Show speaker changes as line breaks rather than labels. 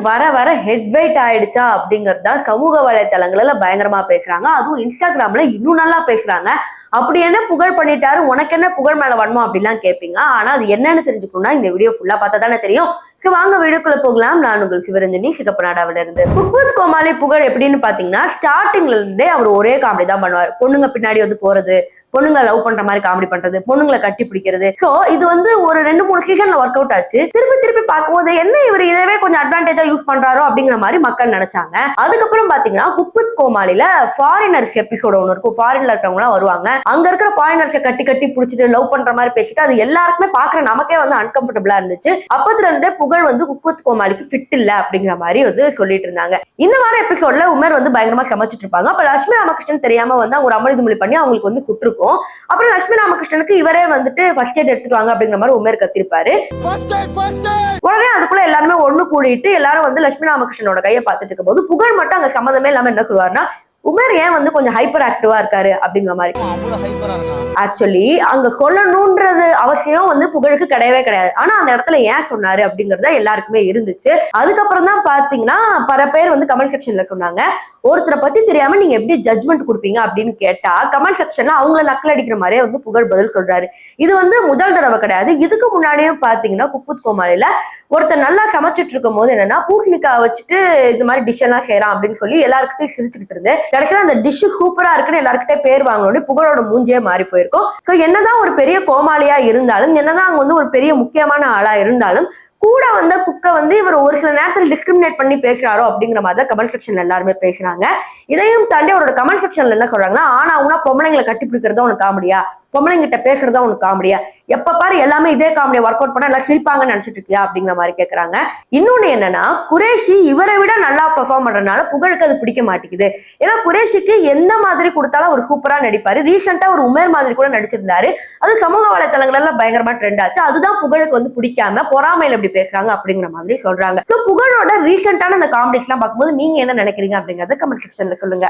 வர வர head weight ஆயிடுச்சா அப்படிங்கறத சமூக வலைதளங்கள்ல பயங்கரமா பேசுறாங்க. அதுவும் இன்ஸ்டாகிராம்ல இன்னும் நல்லா பேசுறாங்க. அப்படி என்ன புகழ் பண்ணிட்டாரு, உனக்கு என்ன புகழ் மேல வரணும் அப்படிலாம் கேட்பீங்க. ஆனா அது என்னன்னு தெரிஞ்சுக்கணும்னா இந்த வீடியோ ஃபுல்லா பார்த்தா தானே தெரியும். சோ வாங்க வீடியோக்குள்ள போகலாம். நான் உங்கள் சிவரஞ்சனி, சிகப்பநாடாவில இருந்து. குக் வித் கோமாளி புகழ் எப்படின்னு பாத்தீங்கன்னா, ஸ்டார்டிங்ல இருந்தே அவர் ஒரே காமெடி தான் பண்ணுவார். பொண்ணுங்க பின்னாடி வந்து போறது, பொண்ணுங்க லவ் பண்ற மாதிரி காமெடி பண்றது, பொண்ணுங்களை கட்டி பிடிக்கிறது. சோ இது வந்து ஒரு 2-3 சீசன்ல ஒர்க் அவுட் ஆச்சு. திருப்பி திருப்பி பார்க்கும்போது என்ன இவர் இதவே கொஞ்சம் அட்வான்டேஜா யூஸ் பண்றாரோ அப்படிங்கிற மாதிரி மக்கள் நினைச்சாங்க. அதுக்கப்புறம் பாத்தீங்கன்னா குக் வித் கோமாளில ஃபாரினர்ஸ் எபிசோட் ஒன்று இருக்கும். ஃபாரின்ல இருக்கிறவங்க எல்லாம் வருவாங்க. அங்க இருக்கிற ஃபாரினர்ஸை கட்டி கட்டி பிடிச்சிட்டு லவ் பண்ற மாதிரி பேசிட்டு அது எல்லாருக்குமே பாக்குற நமக்கே வந்து அன்கம்ஃபர்டபுளா இருந்துச்சு. அப்பத்துல இருந்தே புகழ் வந்து குக் வித் கோமாளிக்கு ஃபிட் இல்ல அப்படிங்கிற மாதிரி வந்து சொல்லிட்டு இருந்தாங்க. இந்த மாதிரி எபிசோட்ல உமர் வந்து பயங்கரமா சமைச்சிட்டு இருப்பாங்க. அப்ப லட்சுமி ராமகிருஷ்ணன் தெரியாம வந்து அவங்க அமளி துமளி பண்ணி அவங்களுக்கு வந்து சுட்டிருக்கும். அப்புறம் லட்சுமி ராமகிருஷ்ணனுக்கு இவரே வந்துட்டு ஃபர்ஸ்ட் எய்ட் எடுத்துட்டு வாங்க அப்படிங்கிற மாதிரி உமர் கத்திருப்பாரு. உடனே அதுக்குள்ள எல்லாருமே ஒண்ணு கூடிட்டு எல்லாரும் வந்து லட்சுமி ராமகிருஷ்ணனோட கையை பார்த்துட்டு இருக்கும் போது புகழ் மட்டும் அங்க சம்மந்தமே இல்லாம என்ன சொல்லுவாருன்னா, உமர் ஏன் வந்து கொஞ்சம் ஹைப்பர் ஆக்டிவா இருக்காரு அப்படிங்கிற மாதிரி. ஆக்சுவலி அங்க சொல்லணும்ன்றது அவசியம் வந்து புகழுக்கு கிடையவே கிடையாது. ஆனா அந்த இடத்துல ஏன் சொன்னாரு அப்படிங்கறத எல்லாருக்குமே இருந்துச்சு. அதுக்கப்புறம் தான் பாத்தீங்கன்னா பல பேர் வந்து கமெண்ட் செக்ஷன்ல சொன்னாங்க, ஒருத்தரை பத்தி தெரியாம நீங்க எப்படி ஜட்மெண்ட் கொடுப்பீங்க அப்படின்னு கேட்டா கமெண்ட் செக்ஷன்ல அவங்கள நக்கல் அடிக்கிற மாதிரியே வந்து புகழ் பதில் சொல்றாரு. இது வந்து முதல் தடவை கிடையாது. இதுக்கு முன்னாடியும் பாத்தீங்கன்னா குக் வித் கோமாளில ஒருத்தர் நல்லா சமைச்சிட்டு இருக்கும் போது என்னன்னா பூசணிக்காய் வச்சுட்டு இந்த மாதிரி டிஷ் எல்லாம் செய்யலாம் அப்படின்னு சொல்லி எல்லாருக்கிட்டையும் சிரிச்சுக்கிட்டு இருந்து கடைசியில அந்த டிஷ் சூப்பரா இருக்குன்னு எல்லாருக்கிட்டே பேர் வாங்கணும் புகழோட மூஞ்சியே மாறி போயிருக்கும். சோ என்னதான் ஒரு பெரிய கோமாளியா இருந்தாலும், என்னதான் அங்க வந்து ஒரு பெரிய முக்கியமான ஆளா இருந்தாலும் கூட வந்த குக்க வந்து இவர் ஒரு சில நேரத்தில் டிஸ்கிரிமினேட் பண்ணி பேசுறாரோ அப்படிங்கிற மாதிரி கமெண்ட் செக்ஷன்ல எல்லாருமே பேசுறாங்க. இதையும் தாண்டி அவரோட கமெண்ட் செக்ஷன்ல என்ன சொல்றாங்கன்னா, ஆனா அவனா பொம்பளைங்களை கட்டி பிடிக்கிறதா உனக்கு காமெடியா, பொம்பளைங்கிட்ட பேசுறதா உனக்கு காமெடியா, எப்ப பாரு எல்லாமே இதே காமெடியா ஒர்க் அவுட் பண்ணா எல்லாம் சிரிப்பாங்கன்னு நினைச்சிட்டு இருக்கியா அப்படிங்கிற மாதிரி கேட்கறாங்க. இன்னொன்னு என்னன்னா, குரேஷி இவரை விட நல்லா பெர்ஃபார்ம் பண்றதுனால புகழுக்கு அது பிடிக்க மாட்டேங்குது. ஏன்னா குரேஷிக்கு எந்த மாதிரி கொடுத்தாலும் அவர் சூப்பரா நடிப்பாரு. ரீசெண்டா ஒரு உமர் மாதிரி கூட நடிச்சிருந்தாரு. அது சமூக வலைதளங்கள் எல்லாம் பயங்கரமா ட்ரெண்ட் ஆச்சு. அதுதான் புகழுக்கு வந்து பிடிக்காம பொறாமையில எப்படி பேசுறாங்க அப்படிங்கிற மாதிரி சொல்றாங்க. சோ புகழோட ரீசெண்டான அந்த காமெடிஸ் எல்லாம் பார்க்கும்போது நீங்க என்ன நினைக்கிறீங்க அப்படிங்கறத கமெண்ட் செக்ஷன்ல சொல்லுங்க.